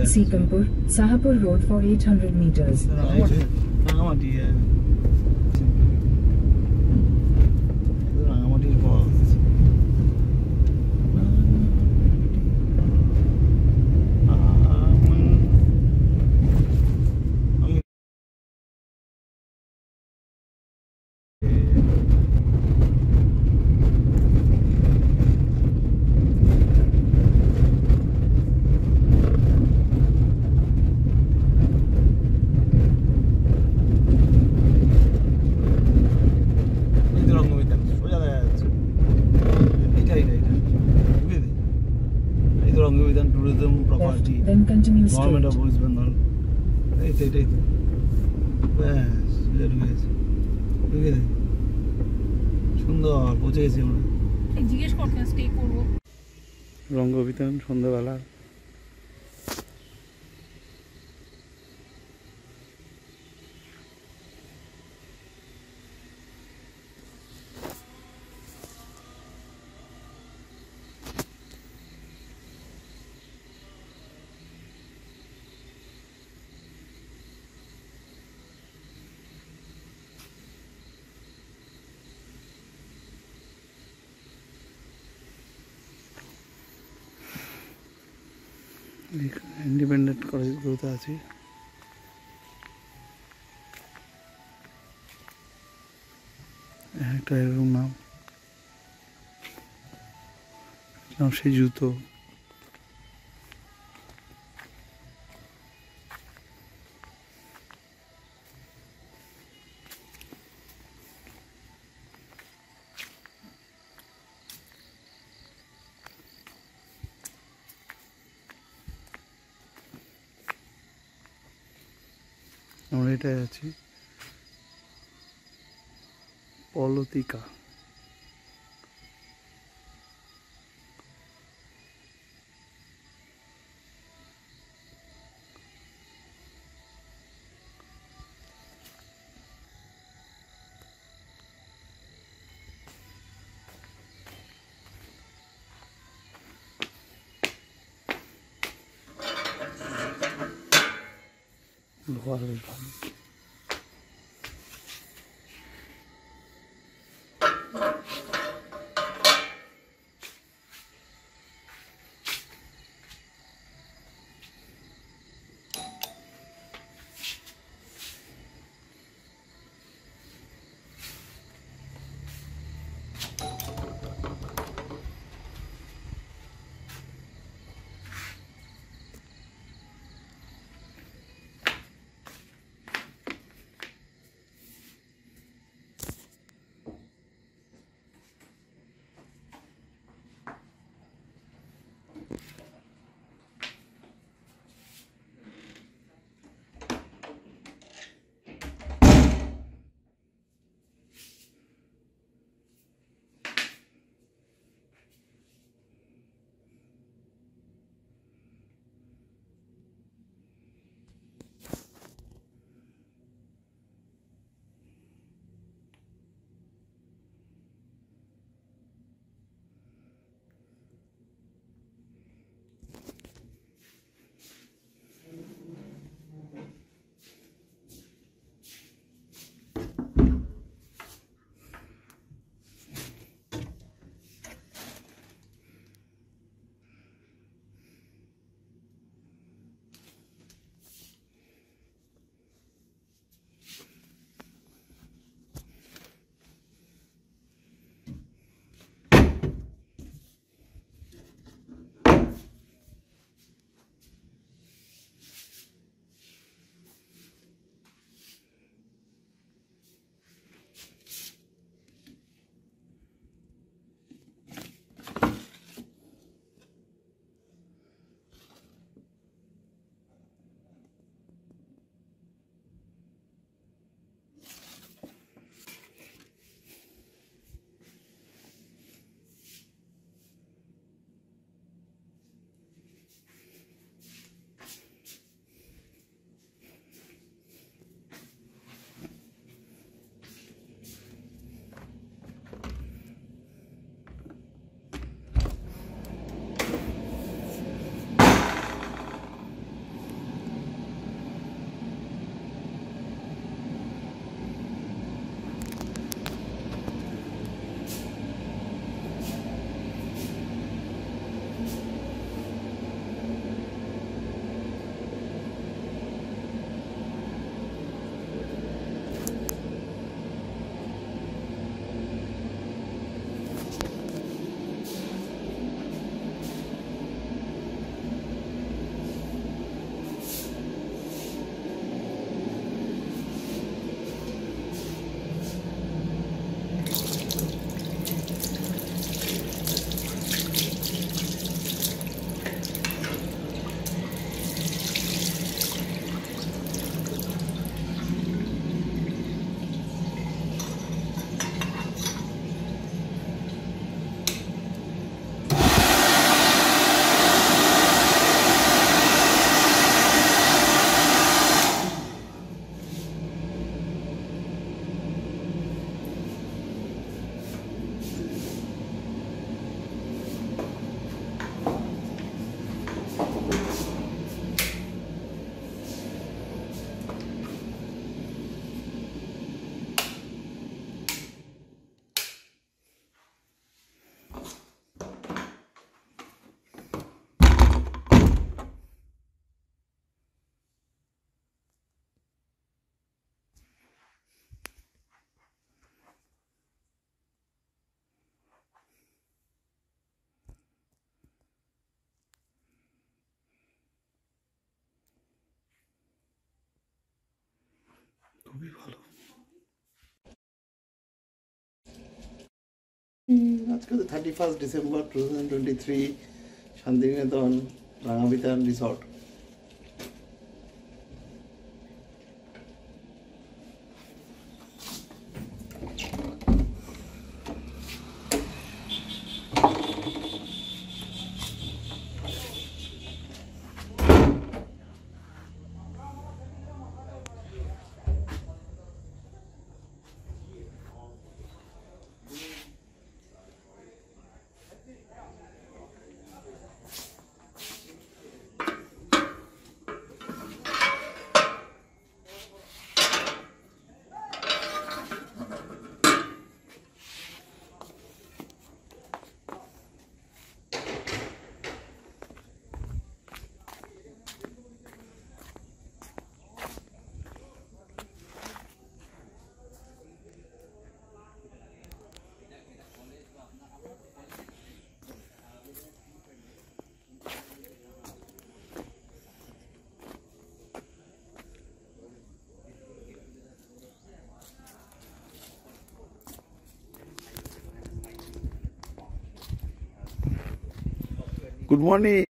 Sikampur, Sahapur Road for 800 meters. Then continue straight. Government of West Bengal. Hey. Bas, let me guess. Look at it. সুন্দর পৌঁছে গেছি আমরা। জিজ্ঞেস করতেন stay করব। রঙ্গবিতান সন্ধ্যাবেলা। ইন্ডিপেন্ডেন্ট কলেজগুলোতে আছি। একটা এরকম নাম সেই জুতো আমরা এটাই আছি পলতিকা। লোহার বিভাগ। খুবই ভালো। আজকে 31 December 2023, Santiniketan Rangabitan resort. Good morning.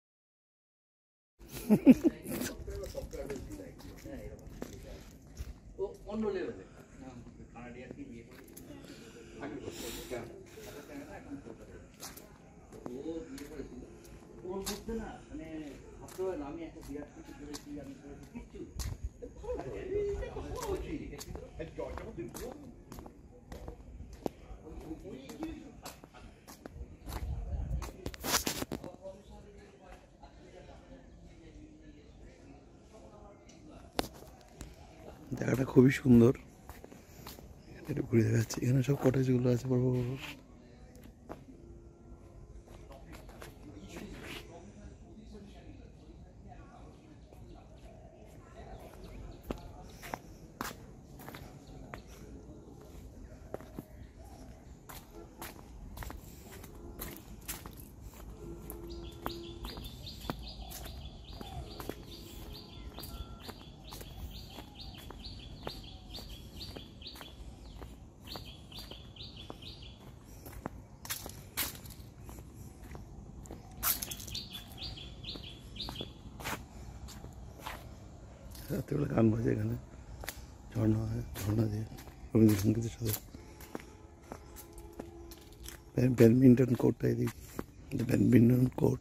জায়গাটা খুবই সুন্দর, একটু ঘুরে দেখাচ্ছি। এখানে সব কটেজগুলো আছে বড় বড়। রাত্রিবেলা গান বাজে এখানে, ঝর্ণা হয়, ঝর্ণা দিয়ে রবীন্দ্রসঙ্গীতের সাথে। ব্যাডমিন্টন কোর্টটা এদিকে, ব্যাডমিন্টন কোর্ট।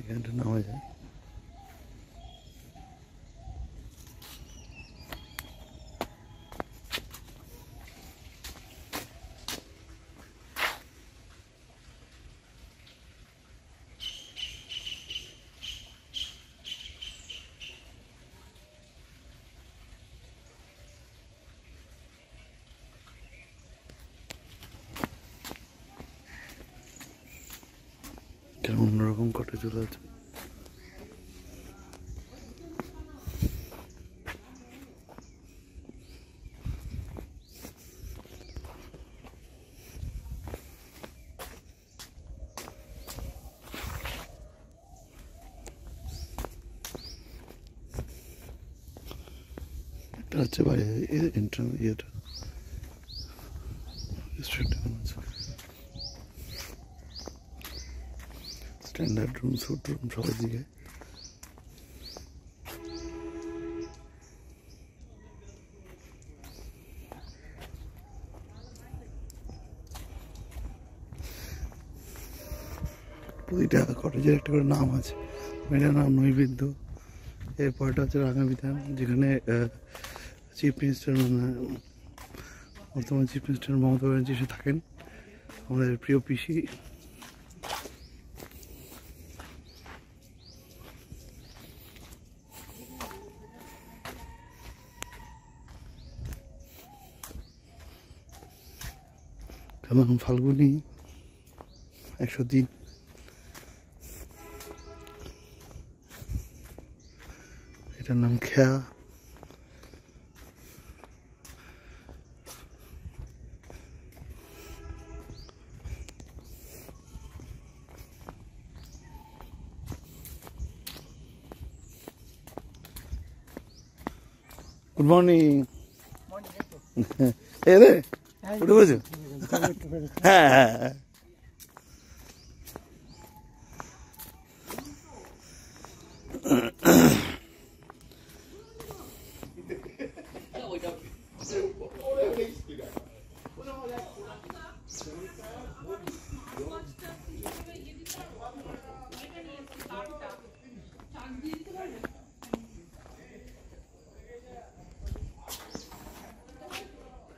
এখানটা নামা যায়। অন্যরকম কটেজ চলে আছে। এটা হচ্ছে বাইরে ইয়েটা স্ট্যান্ডার্ড রুম, স্যুট রুম সবার দিকে। প্রতিটা কটেজের একটা করে নাম আছে। মেয়েটার নাম নৈবেদ্য। এরপরটা হচ্ছে রাঙাবিতান, যেখানে চিফ মিনিস্টার, বর্তমান চিফ মিনিস্টার মমতা ব্যানার্জি এসে থাকেন, আমাদের প্রিয় পিসি। কারণ ফাল্গুনি 100 দিন এটার নাম খেয়া। Good morning. এই রে উঠে বসো। হ্যাঁ হ্যাঁ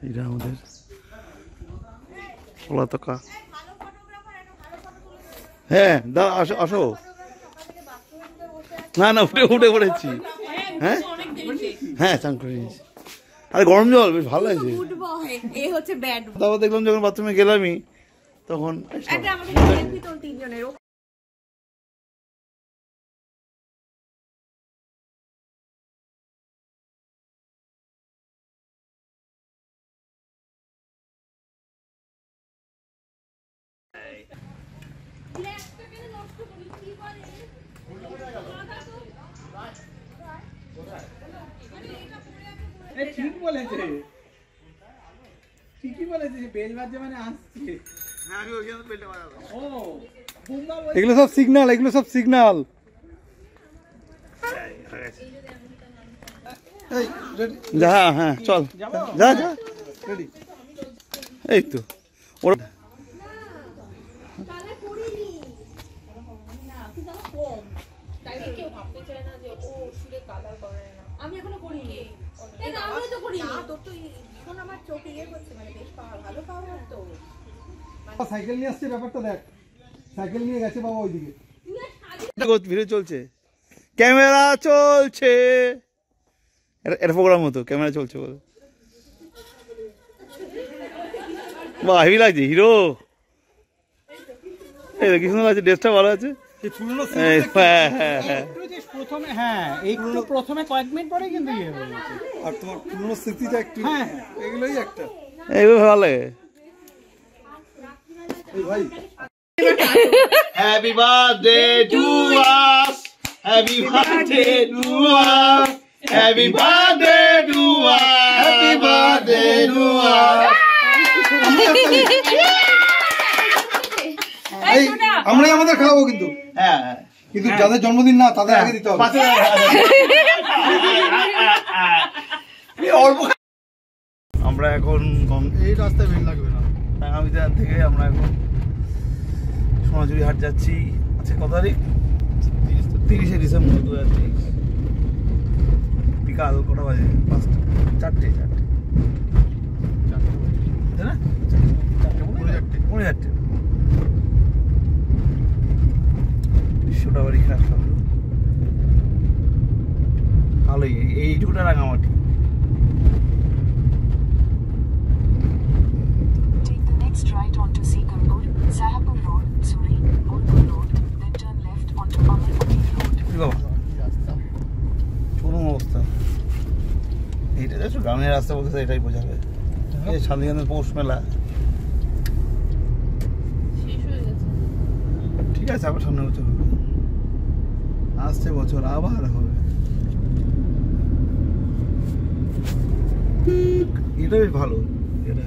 এটা আমাদের পলাতকা। হ্যাঁ দাঁড়া, আসো আসো। না না উঠে উঠে পড়েছি। হ্যাঁ হ্যাঁ চান করে নিয়েছি। আরে গরম জল বেশ ভালো লাগছে। তারপর দেখলাম যখন বাথরুমে গেলামই তখন ঠিক বলেছে, ঠিকই বলেছে, বেল বাজছে মানে আসছে। এগুলো সব সিগন্যাল, এগুলো সব সিগন্যাল। যা হ্যাঁ চল যা যা। এই তো ওরা আমি এখনো করিনি। আমি তো করিনি। তোর তো এখন আমার চোখে ইয়ে করছে, মানে বেশ ভালো পাওয়ার তো। সাইকেল নিয়ে আসছে, ব্যাপারটা দেখ। সাইকেল নিয়ে গেছে বাবা ওইদিকে। ভিডিও চলছে, ক্যামেরা চলছে। এটা প্রোগ্রাম হতো, ক্যামেরা চলছে বলে। বাহ হেভি লাগছে, হিরো। এই কি সুন্দর লাগছে, ড্রেসটা ভালো আছে। প্রথমে হ্যাঁ একটু প্রথমে কয়েক মিনিট পরে কিন্তু ইয়ে হয়ে গেছে। আর তোমার পুরনো স্মৃতিটা একটু, হ্যাঁ এগুলোই একটা এইভাবে ভালো লাগে। ভাই happy birthday to us, happy birthday to us, happy birthday to us, happy birthday to us. আমরাই আমাদের খাওয়াবো কিন্তু, হ্যাঁ কিন্তু যাদের জন্মদিন না তাদের আগে দিতে হবে। আমরা এখন এই রাস্তায় ভিড় লাগবে না, রাঙামিজান থেকে আমরা এখন সোনাঝুরি হাট যাচ্ছি। আজকে কত তারিখ? 30শে ডিসেম্বর 2023। বিকাল কটা বাজে? 5টা, 4টে তাই না? 4:45। সোটাবাড়ি খারাপ লাগলো, ভালোই। এইটুকুটা Rangamati. Take the next right onto Sikambur, Sahapur Road, Suri, Mulpur Road, then turn left onto Amarpati Road. চরম অবস্থা। এইটা দেখছো গ্রামের রাস্তা বলতে এটাই বোঝাবে। এই শান্তিনিকেতন পৌষ মেলা শেষ হয়ে গেছে। ঠিক আছে, আবার সামনে বছর হবে, আসছে বছর আবার হবে। এটা বেশ ভালো। এটা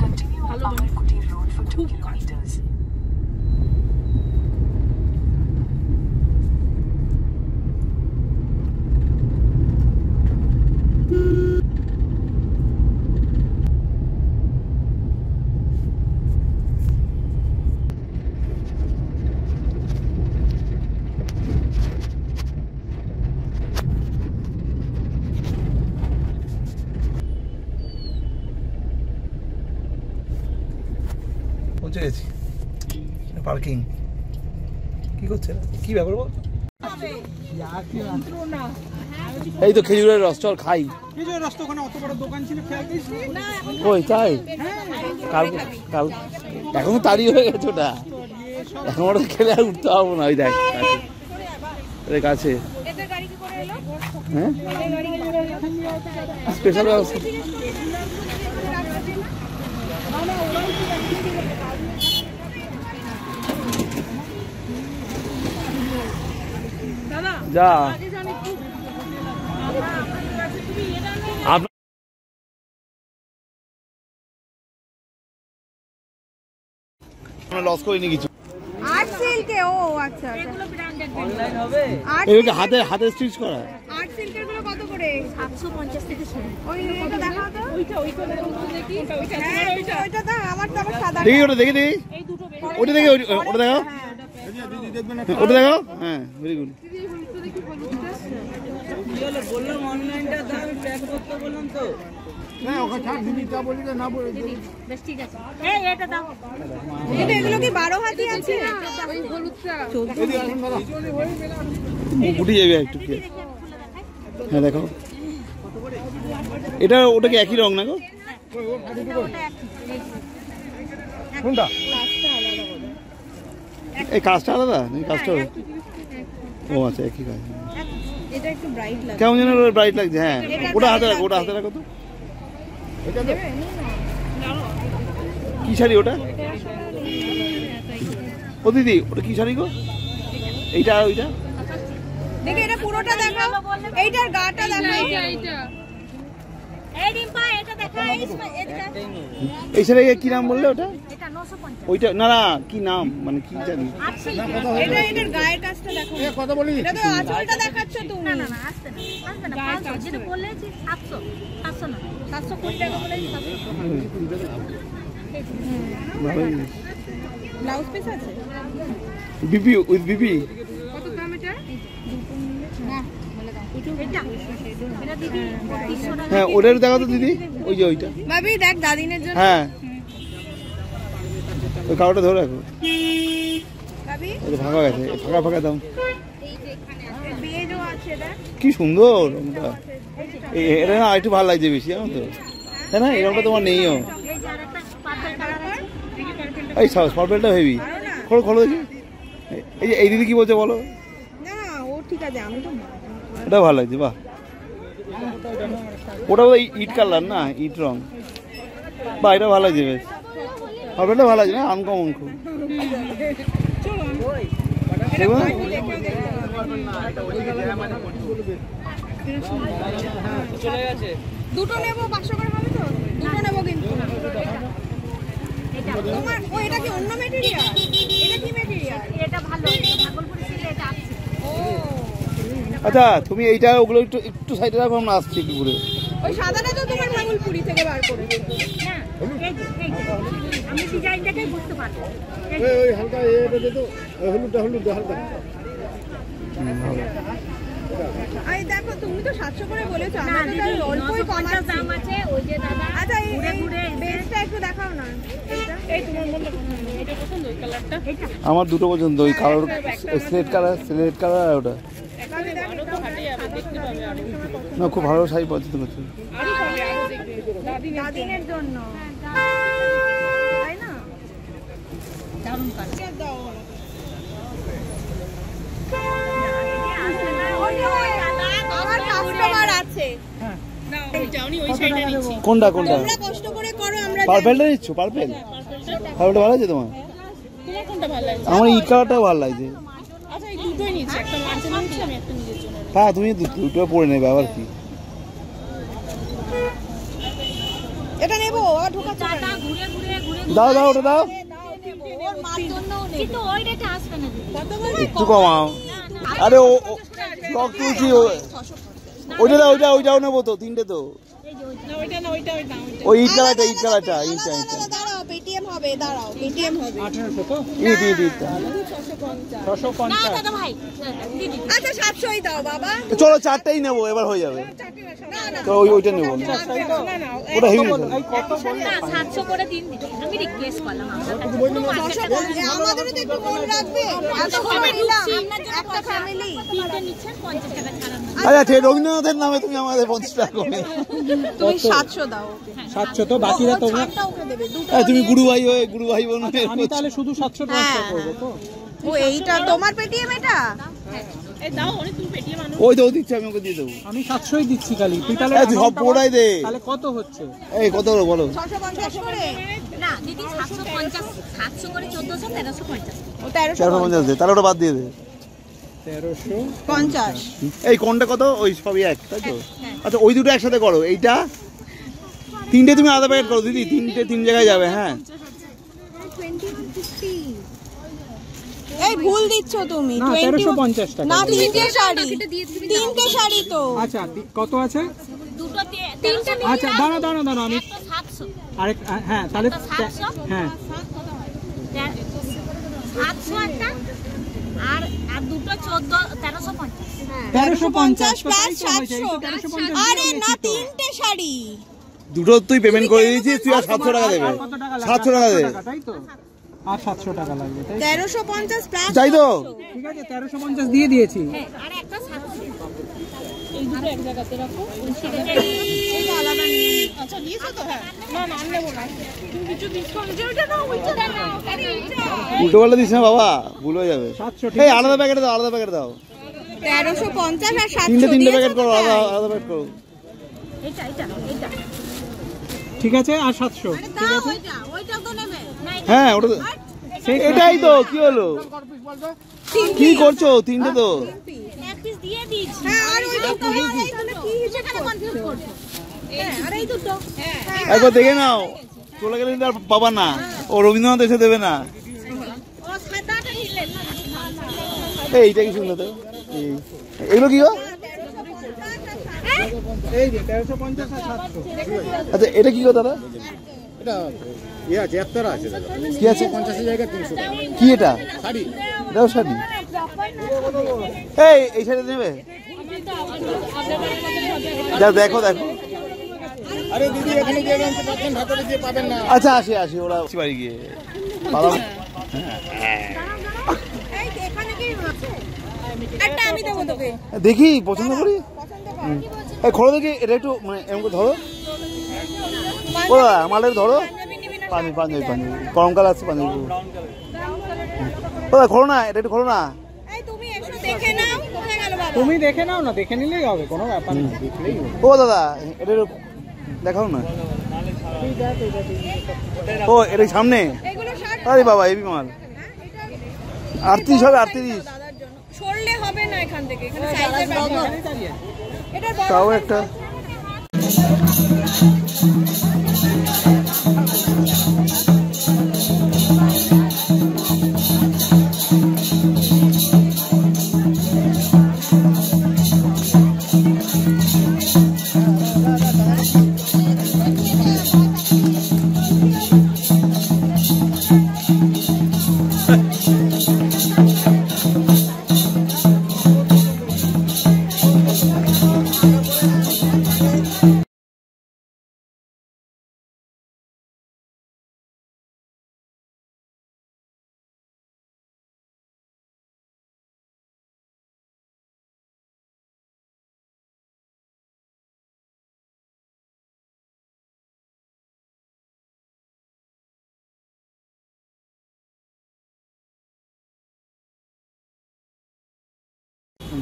Continue on Amarpati Road for 2 kilometers. পৌঁছে গেছি। পার্কিং কি করছে, কি ব্যাপার বল? এই তো খেজুরের রস, চল খাই। খেজুরের রস তো ওখানে অত বড় দোকান ছিল, খেয়াল করিস নি? ওই তাই কাল কাল এখন তো তাড়ি হয়ে গেছে ওটা, এখন ওটা খেলে আর উঠতে পারবো না। ওই দেখ কাছে, হ্যাঁ স্পেশাল ব্যবস্থা। যা লস করিনি কিছু। আর্ট সিল্কে, ও আচ্ছা এগুলো ব্র্যান্ডেড অনলাইন হবে। এগুলো হাতে হাতে স্টিচ করা। আর্ট সিল্কের গুলো কত করে? 750 থেকে শুরু। ওইটা দেখাও তো। ওইটা দেখো দেখি। ওইটা দাও, আমার তো আবার সাদা। দেখি ওটা দেখি দেখি। এই দুটো ওটা দেখি, ওটা দেখো। ওটা দেখো। হ্যাঁ ভেরি গুড। কি হলো বললাম অনলাইনটা দাম প্যাক করতে বললাম তো। না ওখানে ছাড় দিবি তা বলি না বলি বেশ ঠিক আছে। এই এটা দাও। এটা এগুলো কি 12 হাতি আছে? ওই হলুদটা। উঠে যাবে একটু কি। হ্যাঁ দেখো এটা ওটা কি একই রং না গো? কোনটা? এই কাজটা আলাদা নাকি কাজটা? ও আচ্ছা একই কাজ। এটা একটু ব্রাইট লাগে। কেমন যেন ব্রাইট লাগছে। হ্যাঁ ওটা হাতে রাখো, ওটা হাতে রাখো তো। কি শাড়ি ওটা? ও দিদি ওটা কি শাড়ি গো? এইটা ওইটা দেখো, এটা পুরোটা দেখাও। এইটার গাটা দেখাও। এইটা এই ডিম্পা এটা দেখা। এই শাড়ি কি নাম বললে ওটা? এটা 950। ওইটা না না কি নাম মানে কি জানি। এটা এটার গায়ের কাজটা দেখো। কথা বলি এটা তো আঁচলটা দেখাচ্ছ তুমি। না না না আসছে না, আসবে না। 500 যেটা বলেছি 700 700 না 720 টাকা বলেছি 700। ব্লাউজ পিস আছে বিপি উইথ বিপি। কত দাম এটা? না বলে দাও। এটা দিদি 300 টাকা। হ্যাঁ ওটার দেখা তো দিদি, ওই যে ওইটা। ভাবি দেখ দাদিনের জন্য। হ্যাঁ ওই কাউটা ধরে রাখো। ভাবি ওটা ফাঁকা গেছে, ফাঁকা ফাঁকা দাও। এই যে এখানে আছে বেজও আছে দেখ। কি সুন্দর রংটা। এটা না একটু ভালো লাগছে বেশি জানো তো, তাই না? এই রংটা তোমার নেইও। এই যে আরেকটা পার্পল কালার আছে। এই পার্পলটা হেভি। খোলো খোলো দেখি। এই যে এই দিদি কি বলছে বলো? না ও ঠিক আছে, আমি তো ওটা ভালো লাগছে। বাহ ওটা ওই ইট কালার না, ইট রং। বাহ এটা ভালো লাগছে বেশ। পার্পলটা ভালো লাগছে না, আনকমন খুব। দেখো না? চলে গেছে। দুটো নেব 500 করে হবে তো? দুটো নেব কিন্তু। তোমার ও এটা কি অন্য ম্যাটেরিয়াল? এটা কি ম্যাটেরিয়াল? এটা ভালো, ভাগলপুরি সিলে এটা আছে। ও আচ্ছা তুমি এইটা ওগুলো একটু একটু সাইডে রাখো, আমরা আসছি একটু ঘুরে। ওই সাদাটা তো তোমার ভাগলপুরি থেকে বার করে। না এই আমি ডিজাইনটাকে বুঝতে পারবো। ওই হালকা এটা দে তো, হলুদটা হালকা। আই দেখো তুমি তো 700 করে বলেছো, আমাদের তো অল্পই কম দাম আছে। ওই যে দাদা আচ্ছা এই বেসটা একটু দেখাও না। এই তোমার মনে এটা পছন্দ ওই কালারটা? এটা আমার দুটো পছন্দ, ওই কালার স্লেট কালার আর ওটা। না খুব ভালো শাড়ি পছন্দ করছে। দাদিনের জন্য তাই না? দারুণ কালার দাও। আমার কাস্টমার আছে। কোনটা কোনটা? তোমরা কষ্ট করে করো, আমরা পার্পলটা নিচ্ছ? পার্পলটা ভালো লাগছে তোমার? আমার ইট কালারটাও ভালো লাগছে। আচ্ছা এই দুটোই নিচ্ছি, একটা মার জন্য নিচ্ছি, আমি একটা নিজের জন্য। হ্যাঁ তুমি দুটো পরে নেবে আবার কি। এটা নেবো আর ঢোকাচ্ছ না। ঘুরে দাও দাও ওটা দাও। ওর মার জন্য কিন্তু ওই রেটে আসবে না দিদি। কত বলে? একটু কমাও। আরে ও ব্লক তুলছি। ওইটাও নেবো তো, তিনটে তো। ওই ইট কালারটা দাঁড়াও পেটিএম হবে, দাঁড়াও পেটিএম হবে। 1800 তো? ইট 650 না দাদা ভাই দিদি। আচ্ছা 700ই দাও বাবা। চলো চারটাই নেবো, এবার হয়ে যাবে। তো ওইটা নেবো না, ওটা হেভি। না 700 করে দিন দিদি, আমি রিকোয়েস্ট করলাম। আমাদেরও তো একটু মন রাখবে। এত কমে দিলাম একটা ফ্যামিলি তিনটে নিচ্ছেন 50 টাকা ছাড়া। আচ্ছা ঠিক রবীন্দ্রনাথের নামে তুমি আমাদের 50 টাকা কমে। তুমি 700 দাও। 700 তো, বাকিরা তোমরা তুমি গুরু ভাই বোন। আমি তাহলে শুধু 700 ট্রান্সফার করব তো। ও এইটা তোমার পেটিএম এটা? ওই তো দিচ্ছি, আমি ওকে দিয়ে দেবো। আমি 700ই দিচ্ছি খালি, তুই তাহলে সব পুরোটাই দে। তাহলে কত হচ্ছে? এই কত হলো বলো? 650 করে না দিদি 750 700 করে 1400 1350 ও 1350 450 দে, তাহলে ওটা বাদ দিয়ে দে। 1350 এই কোনটা কত? ওই সবই এক, তাই তো? আচ্ছা ওই দুটো একসাথে করো, এইটা তিনটে তুমি আলাদা প্যাকেট করো দিদি, তিনটে তিন জায়গায় যাবে। হ্যাঁ 2150 এই ভুল দিচ্ছ তুমি। না 1350 টাকা না তিনটে শাড়ি তো। আচ্ছা কত আছে? দুটো তিনটে আচ্ছা দাঁড়া আমি 700 আরেক, হ্যাঁ তাহলে 700 হ্যাঁ 700 একটা আর দুটো 1350 1350 প্লাস 700। আরে না তিনটে শাড়ি। দুটো তুই পেমেন্ট করে দিয়েছিস, তুই আর 700 টাকা দেবে। 700 টাকা দেবে, তাই তো? আর 700 টাকা লাগবে, তাই 1350 প্লাস তাই তো? ঠিক আছে 1350 দিয়ে দিয়েছি। আর একটা 700 এই দুটো এক জায়গাতে রাখো। এই আলাদা নিয়ে। আচ্ছা নিয়েছো তো? হ্যাঁ না না নেব না, তুমি কিছু ডিসকাউন্ট যেটা নাও ওইটা নাও। আরে এইটা উল্টো পাল্টা দিস না বাবা, ভুল হয়ে যাবে। 700 এই আলাদা প্যাকেট দাও, আলাদা প্যাকেট দাও। 1350 আর 700 তিনটে প্যাকেট করো, আলাদা প্যাকেট করো। এটা ঠিক আছে আর 700। দাও ওইটা তো নেবে। হ্যাঁ ওটা তো- এটাই তো, কি হলো? কি করছো? তিনটে তো। এক পিস দিয়ে দিয়েছি। হ্যাঁ আর ওইটা তো এইখানে কি হিসেবে কনফিউজ করছো। আর এই দুটো। হ্যাঁ একবার দেখে নাও, চলে গেলে কিন্তু আর পাবা না। ও রবীন্দ্রনাথ এসে দেবে না। ও সাদাটা নিলেন না। এইটা কি সুন্দর তো। এগুলো কি গো? এই যে 1350 আর 700। আচ্ছা এটা কি গো দাদা? এটা ইয়ে আছে, একতারা আছে দাদা। কি আছে? 50 জায়গায় 300 টাকা। কি এটা? শাড়ি। এটাও শাড়ি। এই শাড়ি নেবে? যা দেখো। আরে দিদি এখানে গিয়ে জানতে পারছেন, ঢাকাতে গিয়ে পাবেন না। আচ্ছা আসি ওরা বাড়ি গিয়ে পালাম। এই এখানে কি আছে? একটা আমি দেবো তোকে। দেখি পছন্দ করি। পছন্দ কর। এই খোলো দেখি, এটা একটু মানে এরকম করে ধরো। ও আমাদের ধরো। পাঞ্জাবি গরমকাল আছে, পাঞ্জাবি। ও খোলো না, এটা একটু খোলো না। এই তুমি একটু দেখে নাও, কোথায় গেল বাবা? তুমি দেখে নাও না, দেখে নিলেই হবে, কোনো ব্যাপার না, দেখলেই হবে। ও দাদা এটা একটু দেখাও না। ও এটা সামনে। এগুলো 60 আরে বাবা এবি মাল। 38 হবে, 38। দাদার জন্য সরলে হবে না এখান থেকে, এখানে সাইজের ব্যাপার। এটা বড় তাও একটা।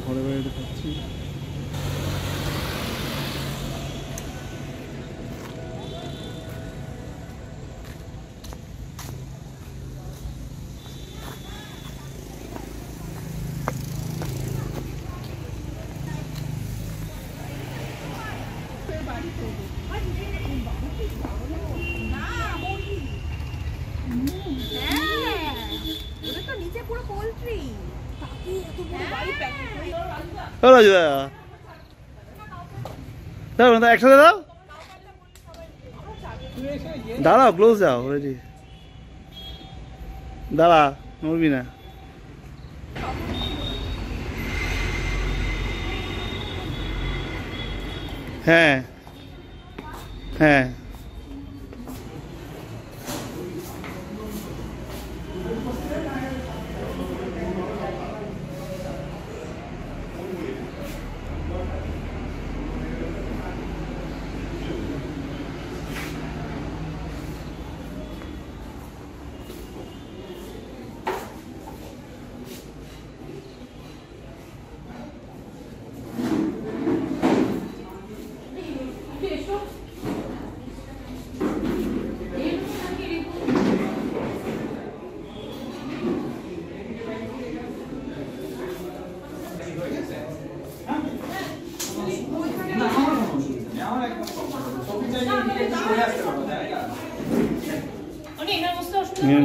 ঘরে বাইরে খাচ্ছি। নিচে পুরো পোল্ট্রি। কাকি এত বড় বাড়ি প্যাকিং করে। দাও একসাথে দাও। দাঁড়াও, ক্লোজ যাও রেডি। দাঁড়া, নড়বি না। হ্যাঁ হ্যাঁ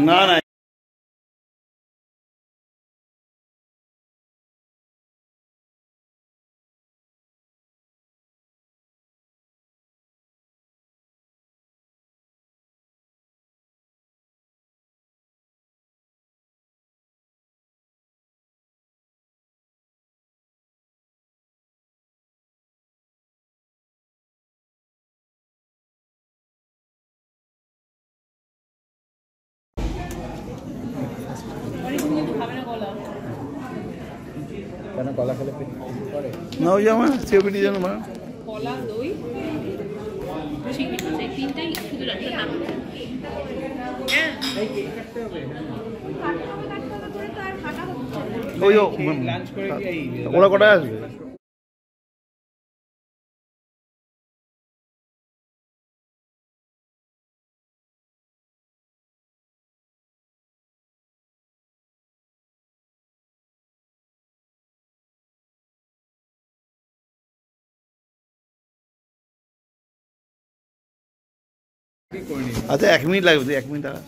না না না ওই আমার সিওপিডি জন্য মা কলা দই তিনটাই শুধু রাখতে ওই ওরা কটায় আসবে? আচ্ছা 1 মিনিট লাগবে, 1 মিনিট দাঁড়া।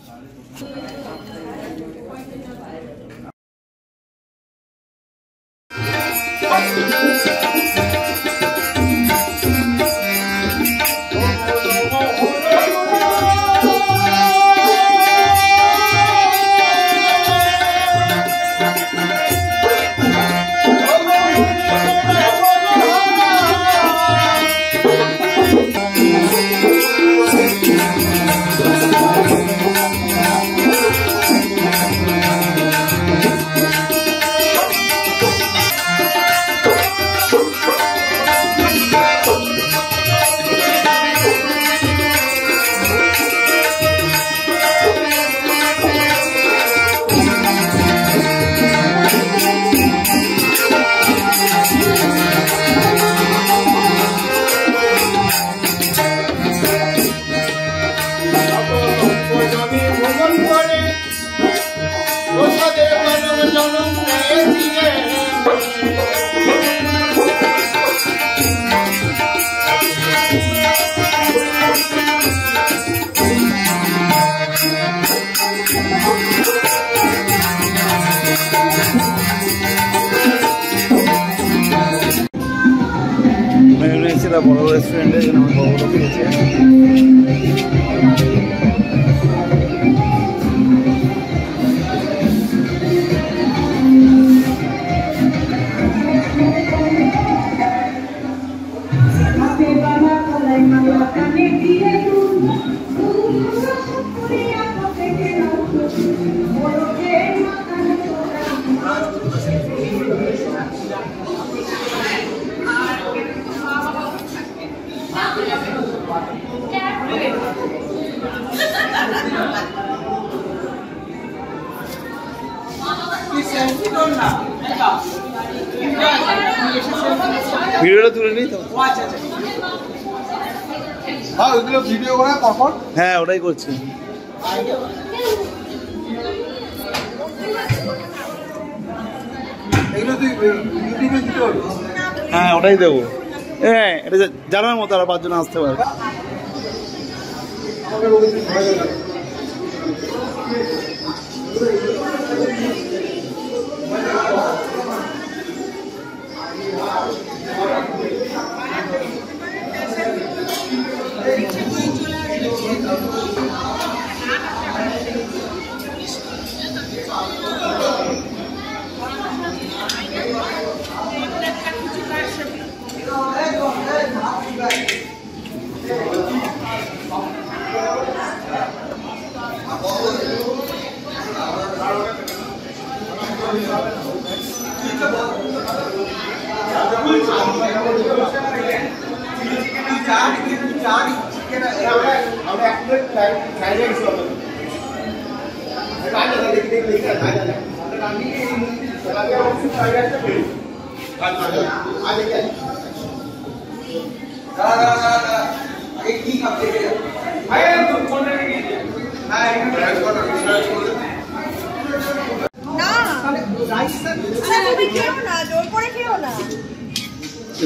বড় রেস্টুরেন্টে এখানে আমি বড় বড় খেয়েছি। ভিডিওটা তুলে নিই তো। হ্যাঁ ওইগুলো ভিডিও করা কখন? হ্যাঁ ওটাই করছি। এগুলো তুই ইউটিউবে দিতে পারবি? হ্যাঁ ওটাই দেবো। হ্যাঁ এটা জানার মতো আর 5 জন আসতে পারে।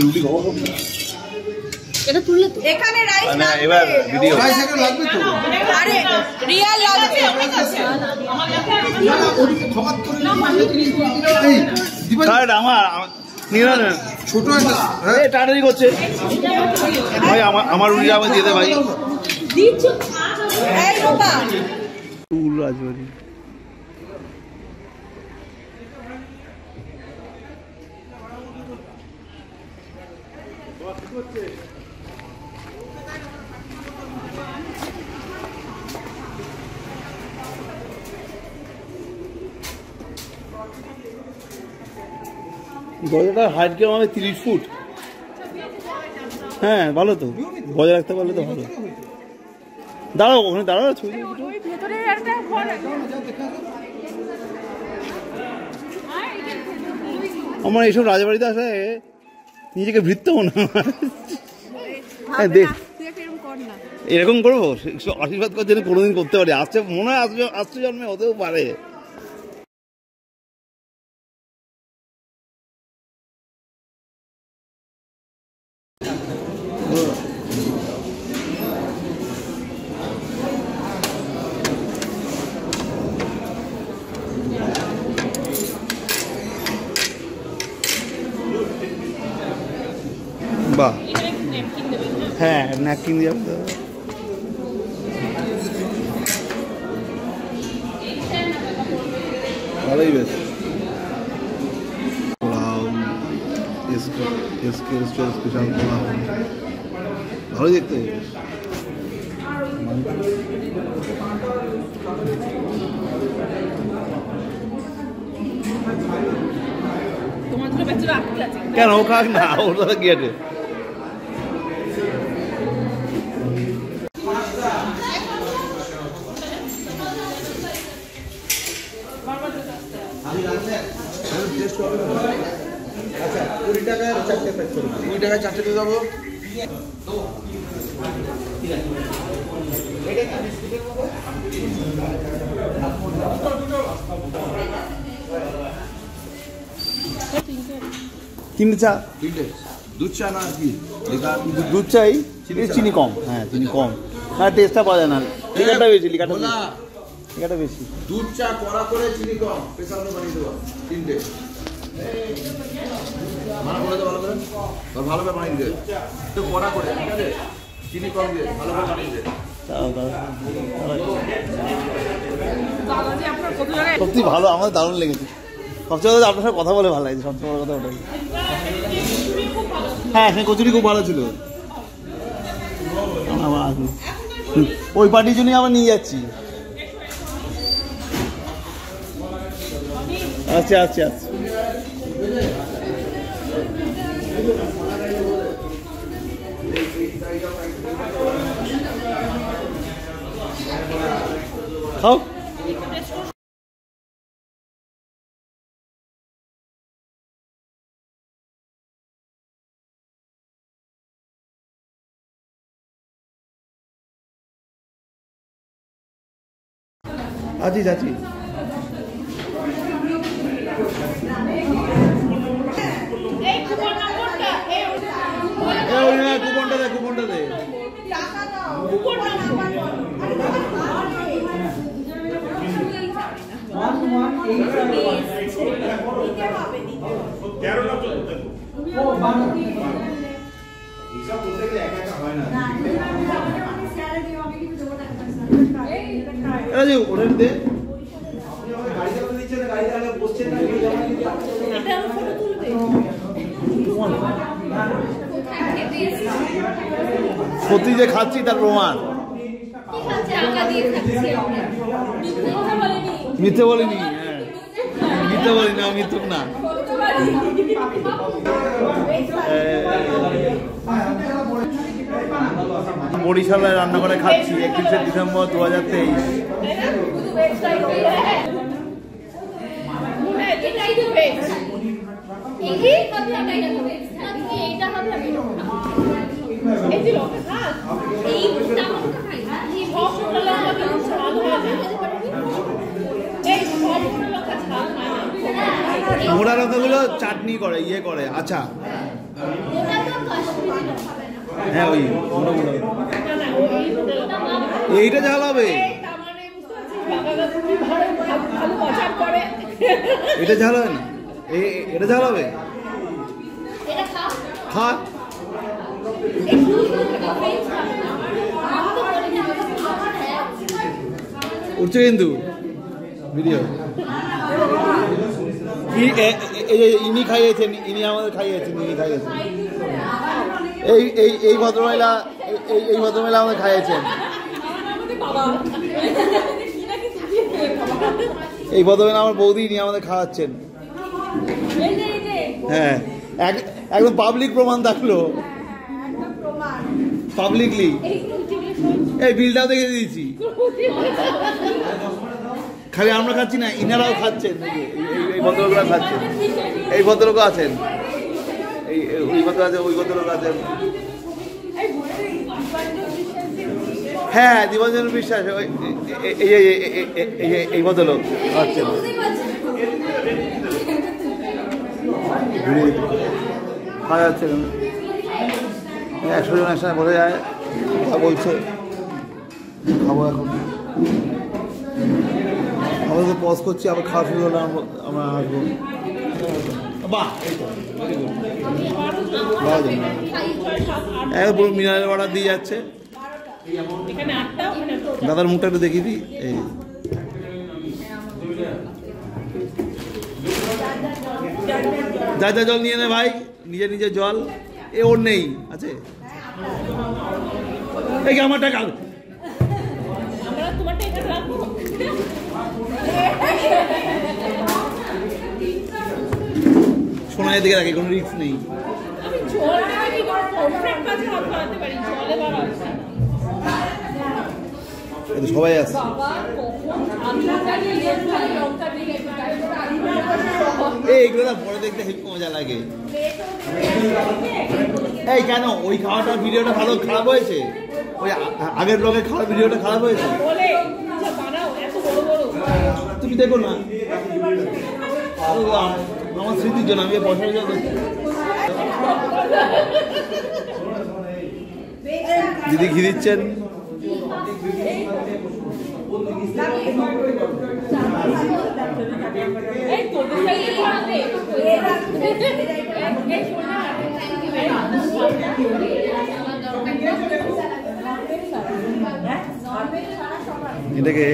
রুটি খাওয়া এটা তুললে তো এখানে রাইস না লাগবে। এবার ভিডিও রাইস এখানে লাগবে তো আরে রিয়াল লাগবে আমার কাছে। খবর করে এই দিবা কার্ড আমার নিয়ে না ছোট একটা হ্যাঁ এই টাটারি করছে ভাই আমার রুটি আমাকে দিয়ে দে ভাই দিচ্ছ এই বাবা ফুল রাজবাড়ি দরজাটার হাইট কেমন হবে 30 ফুট হ্যাঁ ভালো তো বজায় রাখতে পারলে তো ভালো দাঁড়াও ওখানে দাঁড়াও ছবি ওই ভেতরে একটা ঘর আছে। আমার এইসব রাজবাড়িতে আসে নিজেকে ভৃত্য মনে হয় ভাবে দেখ। না, তুই একটা এরকম কর না। এরকম করবো আশীর্বাদ করার জন্য কোনোদিন করতে পারি আসছে মনে হয় আসছে জন্মে হতেও পারে বাহ হ্যাঁ ন্যাপকিন দিয়ে ভালোই বেশ পোলাও স্পেশাল পোলাও ভালোই দেখতে বেশ কেন ও খাক না ওটা গিয়েছে আচ্ছা 20 টাকায় চারটে প্যাক করে 20 টাকায় চারটে দিয়ে দেবো তিনটে চা দুধ চা না কি দুধ চাই চিনি কম হ্যাঁ চিনি কম হ্যাঁ টেস্টটা পাওয়া যায় না লিকারটা বেশি লিকারটা বেশি দুধ চা কড়া করে চিনি কম স্পেশাল বানিয়ে দেবো তিনটে মানা করে দাও ভালো করে ভালো করে বানিয়ে দে একটু কড়া করে ঠিক আছে চিনি কম দিয়ে ভালো করে বানিয়ে দে সত্যি ভালো আমার দারুণ লেগেছে সবচেয়ে বড় আপনার সাথে কথা বলে ভালো লাগছে সবচেয়ে বড় কথা ওটাই হ্যাঁ সে কচুরি খুব ভালো ছিল ওই পার্টির জন্যই আবার নিয়ে যাচ্ছি আচ্ছা আচ্ছা আচ্ছা খাও আছি যাচ্ছি কুপনটা দে কুপনটা দে ওটা দে সত্যি যে খাচ্ছি তার প্রমাণ মিথ্যে বলিনি হ্যাঁ মিথ্যে বলি না মিথ্যুক না বরিশালে রান্না করে খাচ্ছি 31শে ডিসেম্বর 2023 মোড়া লঙ্কাগুলো চাটনি করে ইয়ে করে আচ্ছা হ্যাঁ ওই এইটা ঝাল হবে, এটা ঝাল হয় না, এটা ঝাল হবে, খা উঠছে কিন্তু ভিডিও। ইনি খাইয়েছেন, ইনি আমাদের খাইয়েছেন, ইনি খাইয়েছেন, এই ভদ্রমহিলা, এই ভদ্রমহিলা আমাদের খাইয়েছেন, এই ভদ্রমহিলা আমার বৌদি, ইনি আমাদের খাওয়াচ্ছেন। হ্যাঁ একদম পাবলিক প্রমাণ থাকলো, পাবলিকলি। এই বিলটাও দেখে দিয়েছি, খালি আমরা খাচ্ছি না, ইনারাও খাচ্ছেন, এই ভদ্রলোকরা খাচ্ছেন, এই ভদ্রলোক আছেন, ওই ভদ্র আছে, ওই ভদ্রলোক আছেন। হ্যাঁ দিবাঞ্জন বিশ্বাস, এই ভদ্রলোক আছেন। খাওয়া যাচ্ছে 100 জন একসাথে বসে যায়, কথা বলছে, খাবো এখন। আমাদের তো পজ করছি, আবার খাওয়া শুরু হলে আমরা আসবো। বাহ পুরো মিনারেল ওয়াটার দিয়ে যাচ্ছে। দাদার মুখটা একটু দেখিয়ে দিই। এই যা যা জল নিয়ে নে ভাই, নিজে নিজে জল। এ ওর নেই, আছে এই আমার টাকা, সোনার দিকে রাখি, কোনো রিস্ক নেই। সবাই আছে, এইগুলো না পরে দেখতে হেল্প মজা লাগে। এই কেন ওই খাওয়াটার ভিডিওটা ভালো খারাপ হয়েছে, ওই আগের ব্লগের খাওয়ার ভিডিওটা খারাপ হয়েছে, তুমি দেখো না। আমার স্মৃতির জন্য আমি বসার জন্য। দিদি ঘি দিচ্ছেন, এটাকে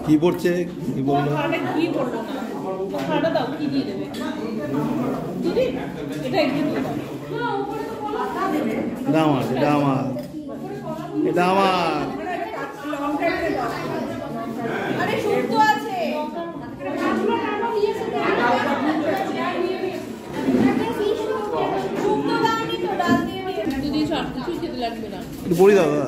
কি পড়ছে, কি বললো, এটা আমার, এটা আমার, এটা আমার। বলি দাদা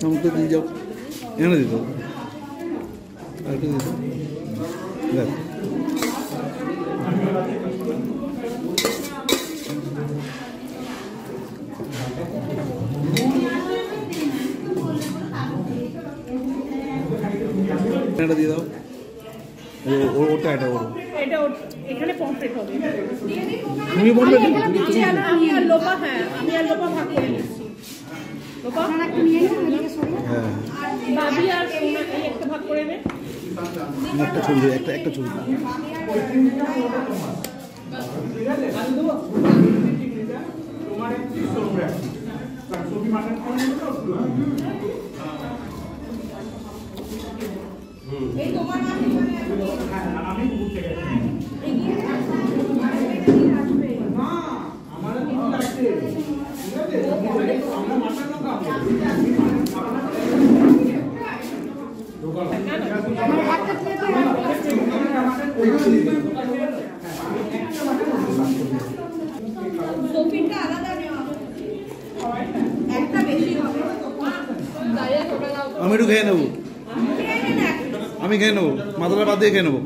আমাকে দিয়ে যাও, এনে দিত আরেকটু দিত। এটা দিয়ে দাও, ওটা এটা ওর, এটা এখানে পমফ্রেট হবে। তুমি বলবে না, আমি আর লোপা, হ্যাঁ আমি আর লোপা ভাগ করে নিচ্ছি। লোপা হ্যাঁ বাবি আর সোনা একটা ভাগ করে নে, একটা ছবি, একটা ছবি। সফিটটা আলাদা নেওয়া একটা বেশি হবে আমি একটু খেয়ে নেবো আমি খেয়ে নেবো মাথাটা বাদ দিয়ে খেয়ে নেবো